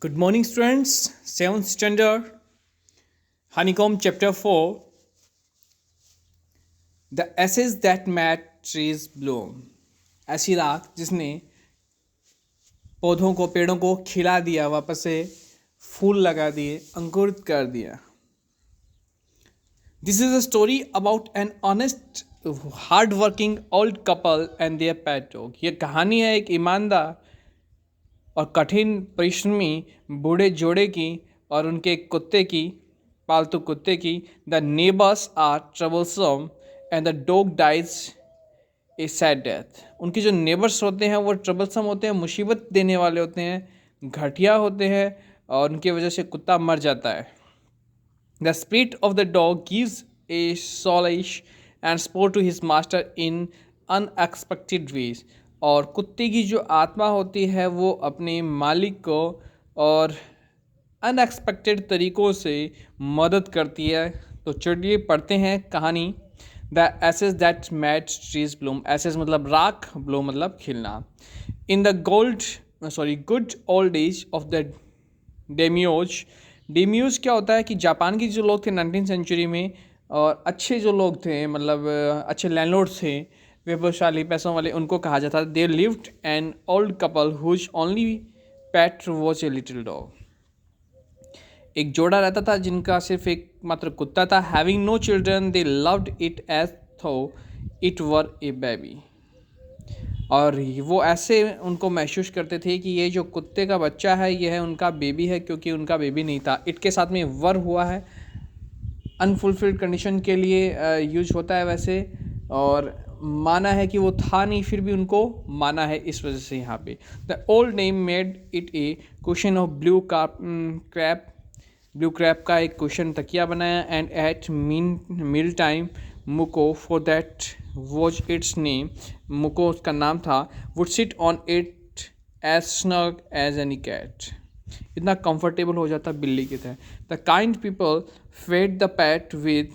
Good morning, students. 7th standard, Honeycomb, Chapter 4. The ashes that made trees bloom. ऐसी राख जिसने पौधों को पेड़ों को खिला दिया, वापस से फूल लगा दिए, अंकुरित कर दिया. This is a story about an honest, hard-working old couple and their pet dog. ये कहानी है एक ईमानदार और कठिन परिश्रमी बूढ़े जोड़े की और उनके कुत्ते की, पालतू कुत्ते की. The neighbours are troublesome and the dog dies a sad death. उनके जो नेबर्स होते हैं वो ट्रबलसम होते हैं, मुसीबत देने वाले होते हैं, घटिया होते हैं और उनकी वजह से कुत्ता मर जाता है. The spirit of the dog gives a solace and support to his master in unexpected ways. और कुत्ते की जो आत्मा होती है वो अपने मालिक को और अनएक्सपेक्टेड तरीक़ों से मदद करती है. तो चलिए पढ़ते हैं कहानी. The ashes that made trees bloom. Ashes मतलब राख, ब्लूम मतलब खिलना. In the good old age of the daimyos. Daimyos क्या होता है कि जापान के जो लोग थे 19th सेंचुरी में, और अच्छे जो लोग थे, मतलब अच्छे लैंडलॉर्ड थे, वैभवशाली पैसों वाले, उनको कहा जाता है. They lived an old couple whose only pet was a little dog. एक जोड़ा रहता था जिनका सिर्फ एक मात्र कुत्ता था. Having no children they loved it as though it were a baby. और वो ऐसे उनको महसूस करते थे कि ये जो कुत्ते का बच्चा है ये है उनका बेबी है, क्योंकि उनका बेबी नहीं था. इट के साथ में वर हुआ है, अनफुलफिल्ड कंडीशन के लिए यूज होता है वैसे, और माना है कि वो था नहीं, फिर भी उनको माना है इस वजह से यहाँ पे. The old name made it a question of crape. Blue crape का एक क्वेश्चन तकिया बनाया. And at meal time Muko, for that was its name, Muko उसका नाम था, would sit on it as snug as any cat. इतना comfortable हो जाता बिल्ली की तरह. The kind people fed the pet with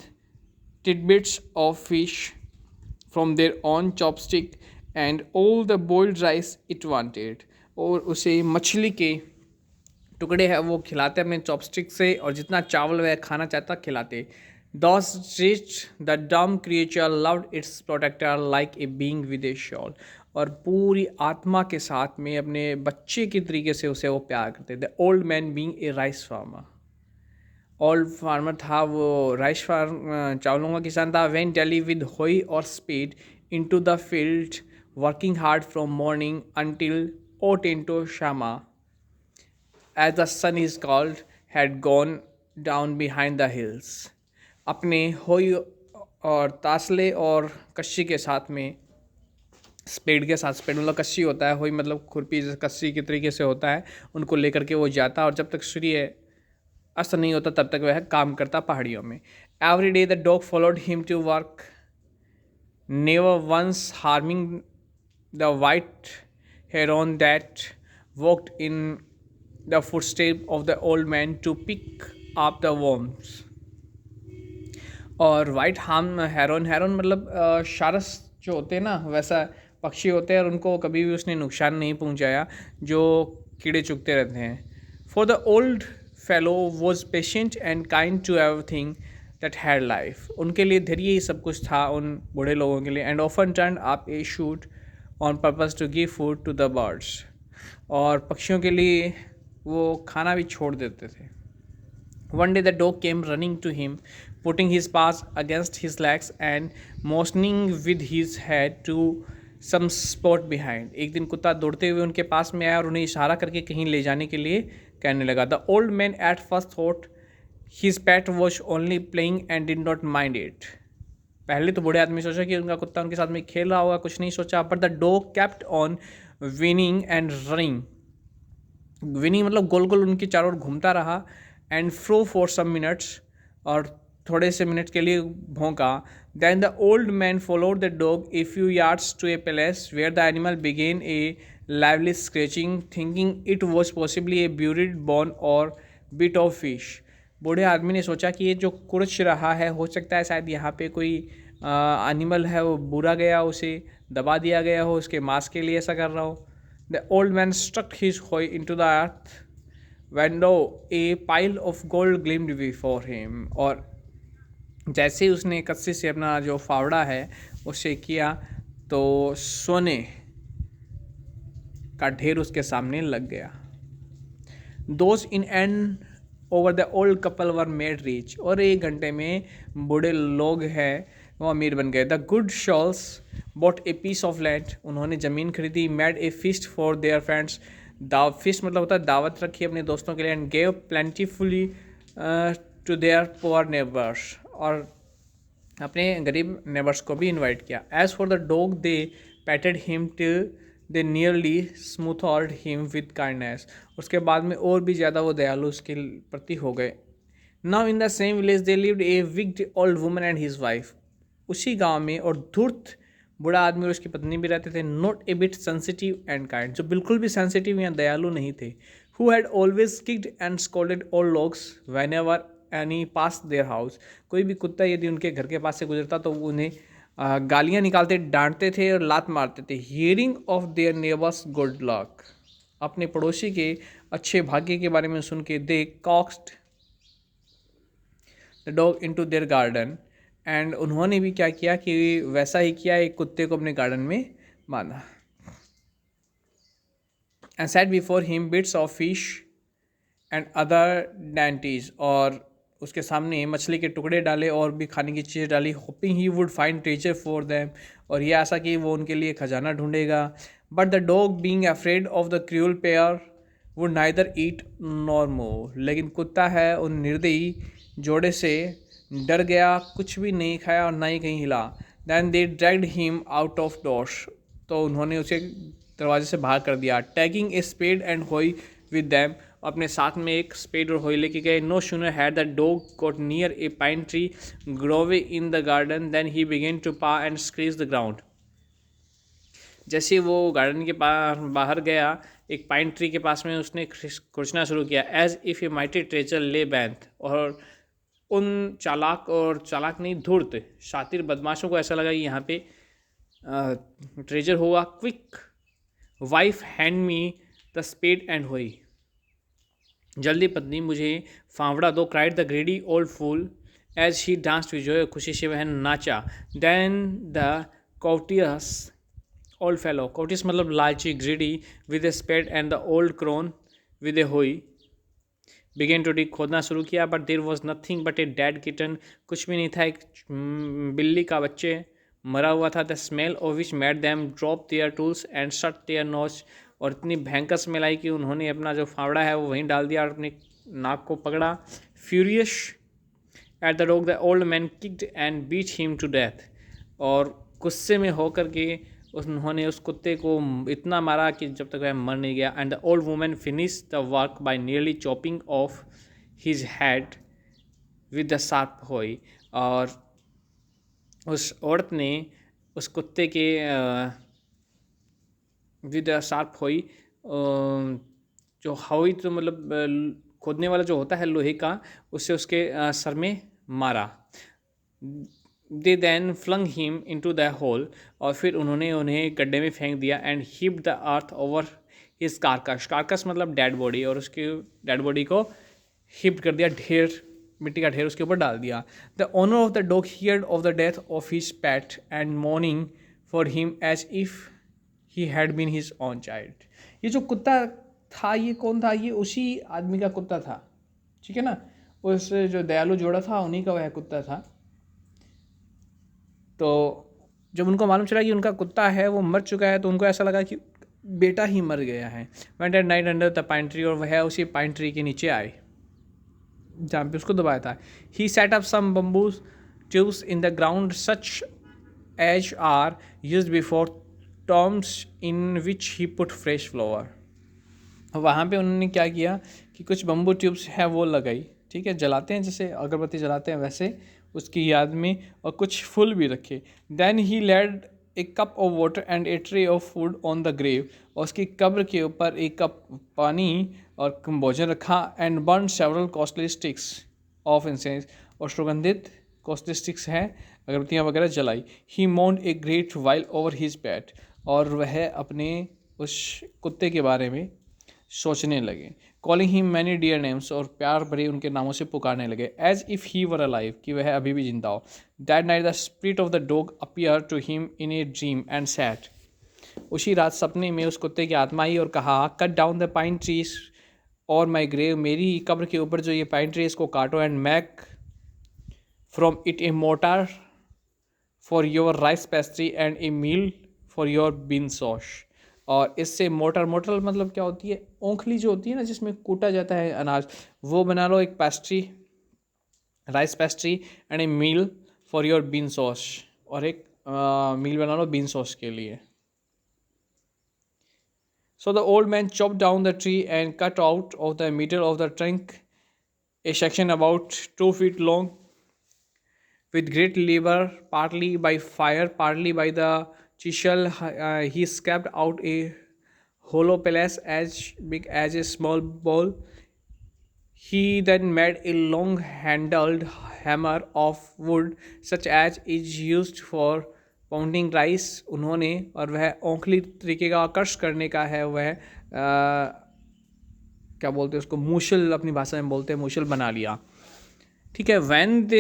tidbits of fish from their own chopstick and all the boiled rice it wanted. और उसे मछली के टुकड़े हैं वो खिलाते अपने चॉपस्टिक से, और जितना चावल वह खाना चाहता खिलाते. Thus rich the dumb creature loved its protector like a being with a shawl. और पूरी आत्मा के साथ में अपने बच्चे की तरीके से उसे वो प्यार करते. The old man being a rice farmer. Old farmer था, वो राइस फार्म चावलों का किसान था. When daily with hoe or spade into the field working hard from morning until out into शामा as the sun is called had gone down behind the hills. अपने hoe और तासले और कस्सी के साथ में, स्पेड के साथ, स्पेड मतलब कस्सी होता है, होई मतलब खुरपी कस्सी के तरीके से होता है, उनको लेकर के वो जाता, और जब तक सूर्य अस्त नहीं होता तब तक वह काम करता पहाड़ियों में. Every day the dog followed him to work, never once harming the white heron that walked in the footstep of the old man to pick up the worms. और वाइट हेरोन मतलब शारस जो होते हैं ना, वैसा पक्षी होते हैं, और उनको कभी भी उसने नुकसान नहीं पहुंचाया जो कीड़े चुगते रहते हैं. For the old fellow was patient and kind to everything that had life. उनके लिए धैर्य ही सब कुछ था उन बूढ़े लोगों के लिए. And often turn up a shoot on purpose to give food to the birds. और पक्षियों के लिए वो खाना भी छोड़ देते थे. One day the dog came running to him, putting his paws against his legs and motioning with his head to some spot behind. एक दिन कुत्ता दौड़ते हुए उनके पास में आया और उन्हें इशारा करके कहीं ले जाने के लिए कहने लगा. The old man at first thought his pet was only playing and did not mind it. पहले तो बूढ़े आदमी सोचा कि उनका कुत्ता उनके साथ में खेल रहा होगा, कुछ नहीं सोचा. But the dog kept on whining and running. Whining मतलब गोल गोल उनके चारों ओर घूमता रहा. And fro for some minutes, और थोड़े से मिनट के लिए भौंका. Then the old man followed the dog a few yards to a place where the animal began a lively scratching, thinking it was possibly a buried bone or bit of fish. बूढ़े आदमी ने सोचा कि ये जो कुर्च रहा है, हो सकता है शायद यहाँ पे कोई एनिमल है, वो बुरा गया, उसे दबा दिया गया हो, उसके मांस के लिए ऐसा कर रहा हो. The old man struck his hoe into the earth when lo a pile of gold gleamed before him, और जैसे ही उसने कस्सी से अपना जो फावड़ा है उसे किया तो सोने का ढेर उसके सामने लग गया. Those in and over the old couple were made rich, और 1 घंटे में बूढ़े लोग हैं वो अमीर बन गए. The good souls bought a piece of land, उन्होंने ज़मीन खरीदी. Made a feast for their friends, feast मतलब होता है दावत रखी अपने दोस्तों के लिए. And gave plentifully to their poor neighbours, और अपने गरीब नेबर्स को भी इनवाइट किया. As for the dog they patted him till they nearly smothered him with kindness, उसके बाद में और भी ज़्यादा वो दयालु उसके प्रति हो गए. Now in the same village they lived A wicked old woman and his wife, उसी गांव में और धूर्त बूढ़ा आदमी और उसकी पत्नी भी रहते थे. Not a bit sensitive and kind, जो बिल्कुल भी सेंसिटिव या दयालु नहीं थे. Who had always kicked and scolded old logs when ever any pass their house, कोई भी कुत्ता यदि उनके घर के पास से गुजरता तो वो उन्हें गालियाँ निकालते, डांटते थे और लात मारते थे. Hearing of their neighbours good luck, अपने पड़ोसी के अच्छे भाग्य के बारे में सुन के they coaxed the dog into their garden, and उन्होंने भी क्या किया कि वैसा ही किया, एक कुत्ते को अपने गार्डन में बांधा. And set before him bits of fish and other dainties, और उसके सामने मछली के टुकड़े डाले और भी खाने की चीज़ें डाली. Hoping he would find treasure for them, और यह आशा कि वो उनके लिए खजाना ढूंढेगा. But the dog being afraid of the cruel pair would neither eat nor move, लेकिन कुत्ता है उन निर्दयी जोड़े से डर गया, कुछ भी नहीं खाया और ना ही कहीं हिला. Then they dragged him out of doors, तो उन्होंने उसे दरवाजे से बाहर कर दिया. Tugging a spade and hoe with them, अपने साथ में एक स्पेड और होई लेके गए. No sooner had the dog got near a pine tree grove in the garden than he began to paw and scratch the ground, जैसे वो garden के बाहर गया एक पाइन ट्री के पास में उसने खुरचना शुरू किया. As if a mighty treasure lay beneath, और उन चालाक नहीं धूर्त शातिर बदमाशों को ऐसा लगा कि यहाँ पे ट्रेजर होगा. Quick wife hand me the spade and hoe, जल्दी पत्नी मुझे फावड़ा दो. Cried the greedy old fool as he dance with joy, खुशी से वह नाचा. Then the cautious old fellow, cautious मतलब लालची, greedy with a spade and the old crone with a hoe began to dig, खोदना शुरू किया. But there was nothing but a dead kitten, कुछ भी नहीं था, एक बिल्ली का बच्चे मरा हुआ था. The smell of which made them drop there tools and shut their nose, और इतनी भयंकर स्मेल आई कि उन्होंने अपना जो फावड़ा है वो वहीं डाल दिया और अपनी नाक को पकड़ा. Furious at the dog the old man kicked and beat him to death, और गुस्से में होकर के उन्होंने उस कुत्ते को इतना मारा कि जब तक वह मर नहीं गया. And the old woman finish the work by nearly chopping of his head with the sharp होई, और उस औरत ने उस कुत्ते के विद शार्प होई, जो होई तो मतलब खोदने वाला जो होता है लोहे का, उससे उसके सर में मारा. They then flung him into the hole, और फिर उन्होंने उन्हें गड्ढे में फेंक दिया. And heaped the earth over his carcass, carcass मतलब डेड बॉडी, और उसकी डेड बॉडी को हिप्ड कर दिया, ढेर मिट्टी का ढेर उसके ऊपर डाल दिया. The owner of the dog heard of the death of his pet and mourning for him as if he had been his own child. ये जो कुत्ता था ये कौन था? ये उसी आदमी का कुत्ता था, ठीक है ना, उस जो दयालु जोड़ा था उन्हीं का वह कुत्ता था. तो जब उनको मालूम चला कि उनका कुत्ता है वो मर चुका है तो उनको ऐसा लगा कि बेटा ही मर गया है. Went at night under the pine tree, और वह उसी पाइन ट्री के नीचे आए जहाँ पे उसको दबाया था. He set up some bamboo tubes in the ground such as are used before tombs in which he put fresh flower. वहाँ पे उन्होंने क्या किया कि कुछ बम्बू ट्यूब्स है वो लगाई, ठीक है, जलाते हैं जैसे अगरबत्ती जलाते हैं वैसे उसकी याद में, और कुछ फूल भी रखे. Then he laid a cup of water and a tray of food on the grave, और उसकी कब्र के ऊपर एक कप पानी और भोजन रखा. And burn several costly sticks of incense, और सुगंधित कॉस्टली स्टिक्स हैं अगरबत्तियाँ वगैरह जलाई. He moaned a great while over his pet, और वह अपने उस कुत्ते के बारे में सोचने लगे, calling him many dear names, और प्यार भरे उनके नामों से पुकारने लगे, as if he were alive, कि वह अभी भी जिंदा हो। That night the spirit of the dog appear to him in a dream and said, उसी रात सपने में उस कुत्ते की आत्मा आई और कहा, cut down the pine trees और माई ग्रेव, मेरी कब्र के ऊपर जो ये पाइन ट्री इसको काटो, and make from it a mortar for your rice pastry and a mill for your bean sauce, और इससे मोटर, मोटर मतलब क्या होती है, ओंखली जो होती है ना जिसमें कूटा जाता है अनाज, वो बना लो एक pastry, rice pastry, and a mill for your bean sauce, और एक मील बना लो बीन सॉस के लिए। So the old man chopped down the tree and cut out of the middle of the trunk a section about 2 feet long with great labor, partly by fire, partly by the chisel. He scraped out a hollow place as big as a small bowl. He then made a long handled hammer of wood such as is used for pounding rice, उन्होंने, और वह औंखली तरीके का आकर्ष करने का है, वह क्या बोलते हैं उसको, मूशल अपनी भाषा में बोलते हैं, मूशल बना लिया। ठीक है। When the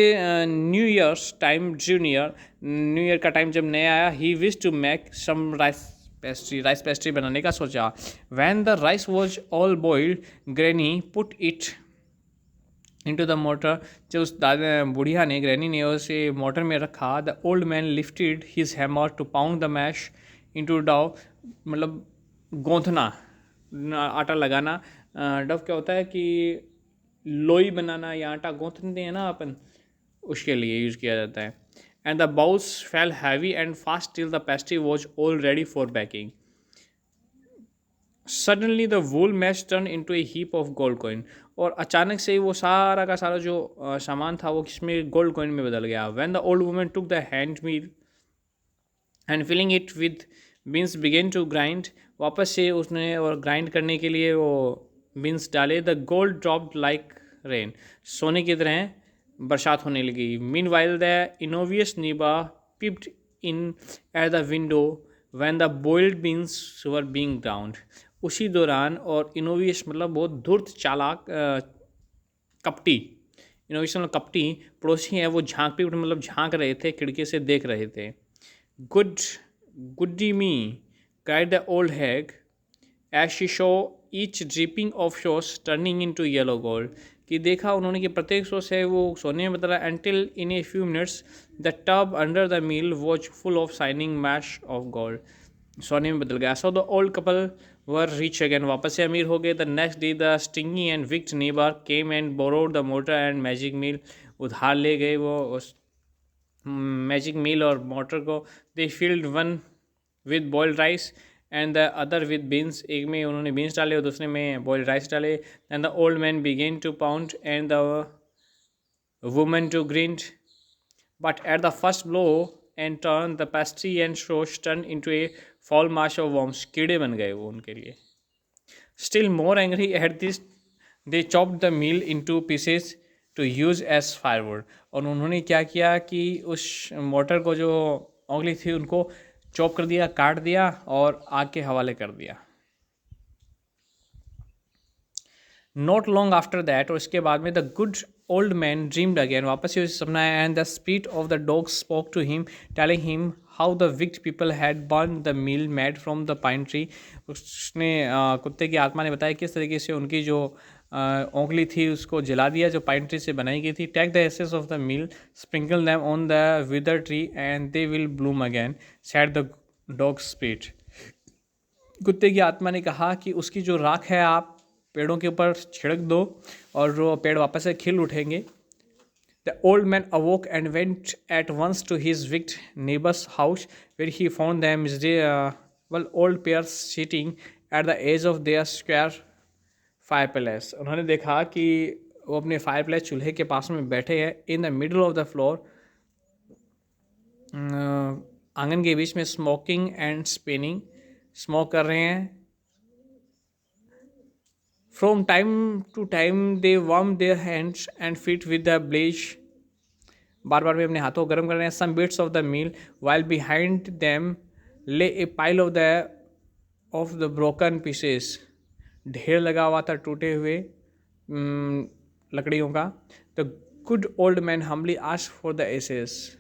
new years time drew near, new year का टाइम जब नया आया, he wish to make some rice pastry, rice pastry बनाने का सोचा। When the rice was all boiled, granny put it into the mortar, जो उस दादा बुढ़िया ने, ग्रैनी ने उसे मोटर में रखा। The old man lifted his hammer to pound the mash into dough, मतलब गूंथना, आटा लगाना। डव क्या होता है कि लोई बनाना या आटा गूंथते हैं ना अपन, उसके लिए यूज़ किया जाता है। And the blows fell heavy and fast till the pastry was all ready for baking. Suddenly the whole mash turn into a heap of gold coin, और अचानक से वो सारा का सारा जो सामान था वो किसमें, गोल्ड कॉइन में बदल गया। When the old woman took the hand mill and filling it with beans began to grind, वापस से उसने और ग्राइंड करने के लिए वो बीन्स डाले। The gold dropped like rain, सोने की तरह बरसात होने लगी। Meanwhile the envious neighbour peeped in at the window when the boiled beans were being ground, उसी दौरान, और इनोवियस मतलब बहुत धूर्त, चालाक, कपटी, इनोवेशन मतलब कपटी पड़ोसी हैं, वो झांक पे मतलब झांक रहे थे, खिड़की से देख रहे थे। Good goody me cried the old hag as she saw each dripping of sauce turning into yellow gold, कि देखा उन्होंने कि प्रत्येक शोस है वो सोने में बदला। Until in a few minutes the tub under the mill was full of shining mass of gold, सोने में बदल गया। So the old couple were rich again, वापस से अमीर हो गए। The next day the stingy and wicked neighbour came and borrowed the mortar and magic mill, उधार ले गए वो उस मैजिक मील और मोटर को। They filled one with boiled rice and the other with beans, एक में उन्होंने बीन्स डाले और दूसरे में बॉइल्ड राइस डाले। And the old man began to pound and the woman to grind, but at the first blow and turn the pastry and sauce turn into a foul marsh of worms, कीड़े बन गए वो उनके लिए। Still more angry at this they chopped the meal into pieces to use as firewood, और उन्होंने क्या किया कि उस मोटर को जो उंगली थी उनको चॉप कर दिया, काट दिया और आग के हवाले कर दिया। नॉट लॉन्ग आफ्टर दैट, और इसके बाद में the good old man dreamed again, वापस से सपना आया। And the spirit of the dog spoke to him telling him how the wicked people had burn the mill made from the pine tree, उसने कुत्ते की आत्मा ने बताया किस तरीके से उनकी जो ओंगली थी उसको जला दिया जो पाइन ट्री से बनाई गई थी। Take the ashes of the mill, sprinkle them on the wither tree and they will bloom again, said the dog spirit. कुत्ते की आत्मा ने कहा कि उसकी जो राख है आप पेड़ों के ऊपर छिड़क दो और वो पेड़ वापस से खिल उठेंगे। The old man awoke and went at once to his wicked neighbours house where he found them old pair sitting at the edge of their square fireplace. उन्होंने देखा कि वो अपने फायर प्लेस चूल्हे के पास में बैठे हैं। In the middle of the floor, आंगन के बीच में, स्मोकिंग एंड स्पिनिंग, स्मोक कर रहे हैं। From time to time they warm their hands and feet with the blaze, बार बार वे अपने हाथों को गर्म कर रहे हैं। Some bits of the meal while behind them lay a pile of the broken pieces ढेर लगा हुआ था टूटे हुए लकड़ियों का। The good old man humbly asked for the ashes.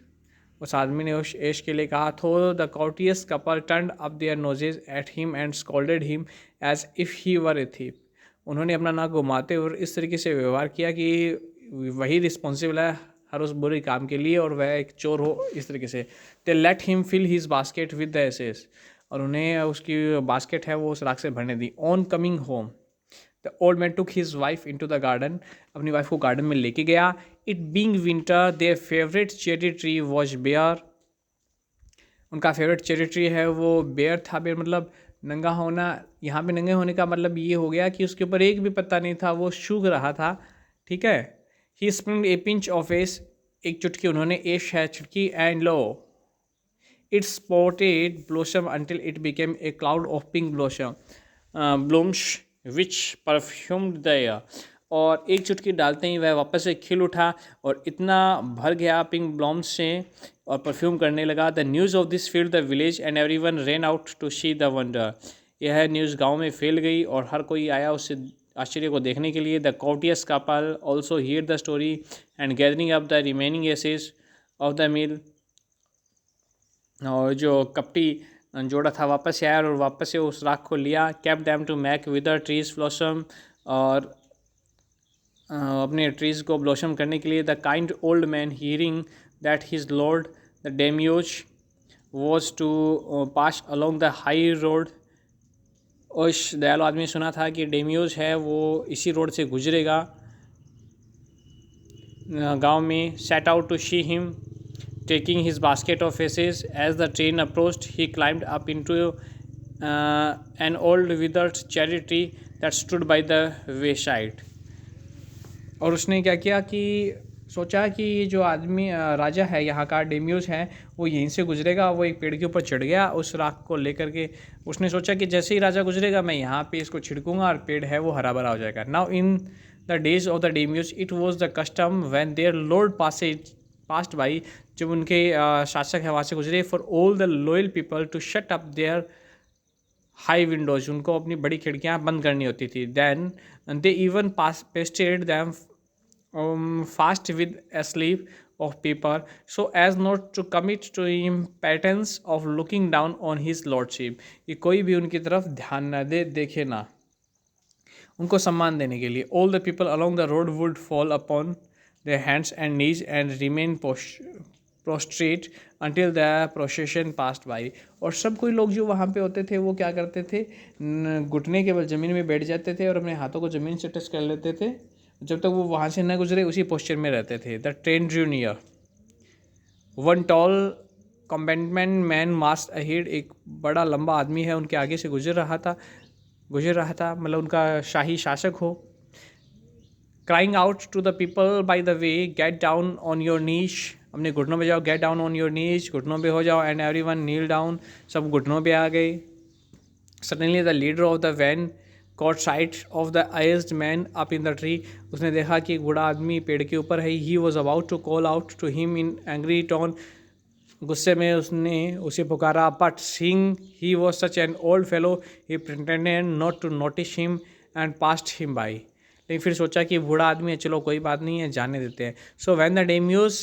उस आदमी ने उस ऐश के लिए कहा। Though the courteous couple turned up their noses at him and scolded him as if he were a thief। उन्होंने अपना नाक घुमाते और इस तरीके से व्यवहार किया कि वही रिस्पॉन्सिबल है हर उस बुरे काम के लिए और वह एक चोर हो, इस तरीके से। They let him fill his basket with the ashes. और उन्हें उसकी बास्केट है वो उस राख से भरने दी। On coming home the old man took his wife into the garden. अपनी वाइफ को गार्डन में लेके गया। It being winter their favourite cherry tree was bare. उनका फेवरेट चेरी ट्री है वो बेयर था। बेयर मतलब नंगा होना। यहाँ पे नंगे होने का मतलब ये हो गया कि उसके ऊपर एक भी पत्ता नहीं था, वो सूख रहा था। ठीक है। He sprinkled a pinch of ash. एक चुटकी उन्होंने एश है छिड़की। And lo it spotted blossom until it became a cloud of pink blossom blooms which perfumed the air. और एक चुटकी डालते ही वह वापस से खिल उठा और इतना भर गया पिंक ब्लॉम्स से और परफ्यूम करने लगा। The news of this filled the village and everyone ran out to see the wonder. यह न्यूज़ गांव में फैल गई और हर कोई आया उससे आश्चर्य को देखने के लिए। The courteous couple also heard the story and gathering up the remaining ashes of the meal। और जो कपटी जोड़ा था वापस से आया और वापस से उस राख को लिया। kept them to make wither trees blossom। और अपने ट्रीज़ को ब्लॉसम करने के लिए। The kind old man hearing that his lord the daimyo was to pass along the high road. उस दयालु आदमी ने सुना था कि डेम्यूज है वो इसी रोड से गुजरेगा गांव में। Set out to see him taking his basket of faces. As the train approached he climbed up into an old withered cherry tree that stood by the wayside. और उसने क्या किया कि सोचा कि जो आदमी राजा है यहाँ का डेम्यूज है वो यहीं से गुजरेगा। वो एक पेड़ के ऊपर चढ़ गया उस राख को लेकर के। उसने सोचा कि जैसे ही राजा गुजरेगा मैं यहाँ पे इसको छिड़कूंगा और पेड़ है वो हरा भरा हो जाएगा। Now in the days of the daimyo it was the custom when their lord passed by. जब उनके शासक है वहाँ से गुजरे। For all the loyal people to shut up their high windows. उनको अपनी बड़ी खिड़कियाँ बंद करनी होती थी। Then they even pasted them fast with a sleeve of paper so as not to commit to impotence of looking down on his lordship। कि कोई भी उनकी तरफ ध्यान न दे, देखे ना। उनको सम्मान देने के लिए। all the people along the road would fall upon their hands and knees and remain prostrate until the procession passed by। और सब कोई लोग जो वहाँ पे होते थे वो क्या करते थे, घुटने के बल ज़मीन में बैठ जाते थे और अपने हाथों को ज़मीन से टच कर लेते थे जब तक वो वहाँ से न गुजरे, उसी पोस्चर में रहते थे। The train drew near. One tall combatant man marched ahead. एक बड़ा लंबा आदमी है उनके आगे से गुजर रहा था मतलब उनका शाही शासक हो। Crying out to the people by the way get down on your knees. अपने घुटनों पे जाओ, get down on your knees, घुटनों पे हो जाओ। And everyone kneel down, सब घुटनों पे आ गए। Suddenly the leader of the van caught sight of the aged man up in the tree। उसने देखा कि एक बूढ़ा आदमी पेड़ के ऊपर है। he was about to call out to him in angry tone। गुस्से में उसने उसे पुकारा। but seeing he was such an old fellow he pretended not to notice him and passed him by। लेकिन फिर सोचा कि बूढ़ा आदमी है, चलो कोई बात नहीं है, जाने देते हैं। so when the डेम्यूज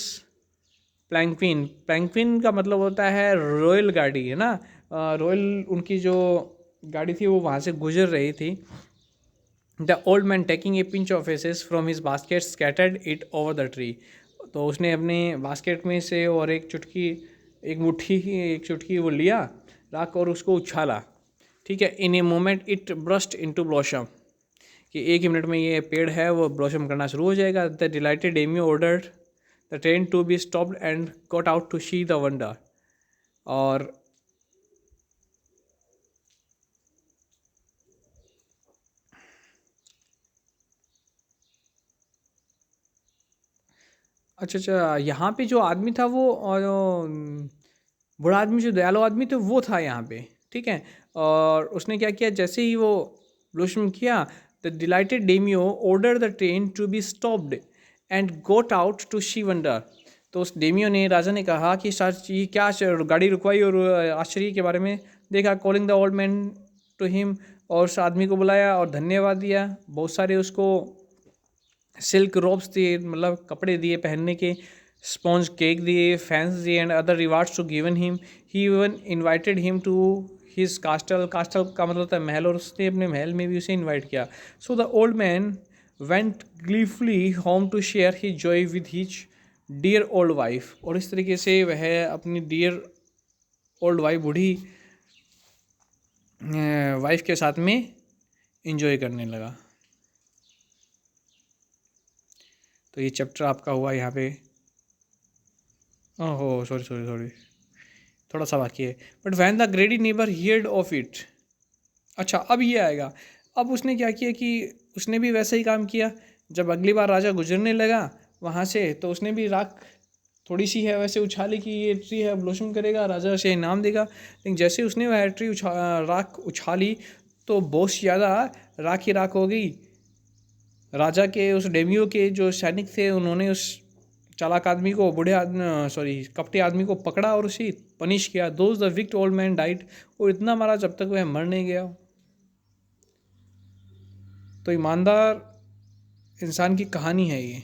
प्लैंक्विन का मतलब होता है रॉयल गाड़ी, है ना। रॉयल उनकी जो गाड़ी थी वो वहाँ से गुजर रही थी। The old man taking a pinch of ashes from his basket scattered it over the tree. तो उसने अपने बास्केट में से और एक चुटकी वो लिया राख और उसको उछाला। ठीक है। In a moment it burst into blossom. कि एक ही मिनट में ये पेड़ है वो ब्लॉसम करना शुरू हो जाएगा। The delighted daimyo ordered the train to be stopped and got out to see the wonder. और अच्छा, यहाँ पे जो आदमी था वो बूढ़ा आदमी, जो दयालु आदमी थे वो था यहाँ पे। ठीक है। और उसने क्या किया, जैसे ही वो ब्लूशम किया, the delighted daimyo order the train to be stopped and got out to see wonder. तो उस डेमियो ने, राजा ने कहा कि ये क्या, गाड़ी रुकवाई और आश्चर्य के बारे में देखा। Calling the old man to him. और उस आदमी को बुलाया और धन्यवाद दिया, बहुत सारे उसको सिल्क रोब्स दिए, मतलब कपड़े दिए पहनने के, स्पॉन्ज केक दिए, फैंस दिए and other rewards to given him. He even invited him to his castle. Castle का मतलब होता है महल, और उसने अपने महल में भी उसे इन्वाइट किया। So the old man went gleefully home to share his joy with his dear old wife. और इस तरीके से वह अपनी डियर ओल्ड वाइफ, बूढ़ी वाइफ के साथ में इंजॉय करने लगा। तो ये चैप्टर आपका हुआ यहाँ पे। ओहो सॉरी सॉरी सॉरी, थोड़ा सा बाकी है। But when the ग्रेडी neighbour heard of it. अच्छा अब ये आएगा। अब उसने क्या किया कि उसने भी वैसा ही काम किया। जब अगली बार राजा गुजरने लगा वहाँ से, तो उसने भी राख थोड़ी सी है वैसे उछाली कि ये ट्री है ब्लोसम करेगा, राजा उसे इनाम देगा। लेकिन जैसे उसने वह ट्री राख उछाली तो बहुत ज़्यादा राख ही राख हो गई। राजा के उस डेमियो के जो सैनिक थे उन्होंने उस चालाक आदमी को, बूढ़े आदमी सॉरी कपटी आदमी को पकड़ा और उसे पनिश किया। Those the विक्ट old man diet. और इतना मारा जब तक वह मर नहीं गया। तो ईमानदार इंसान की कहानी है ये।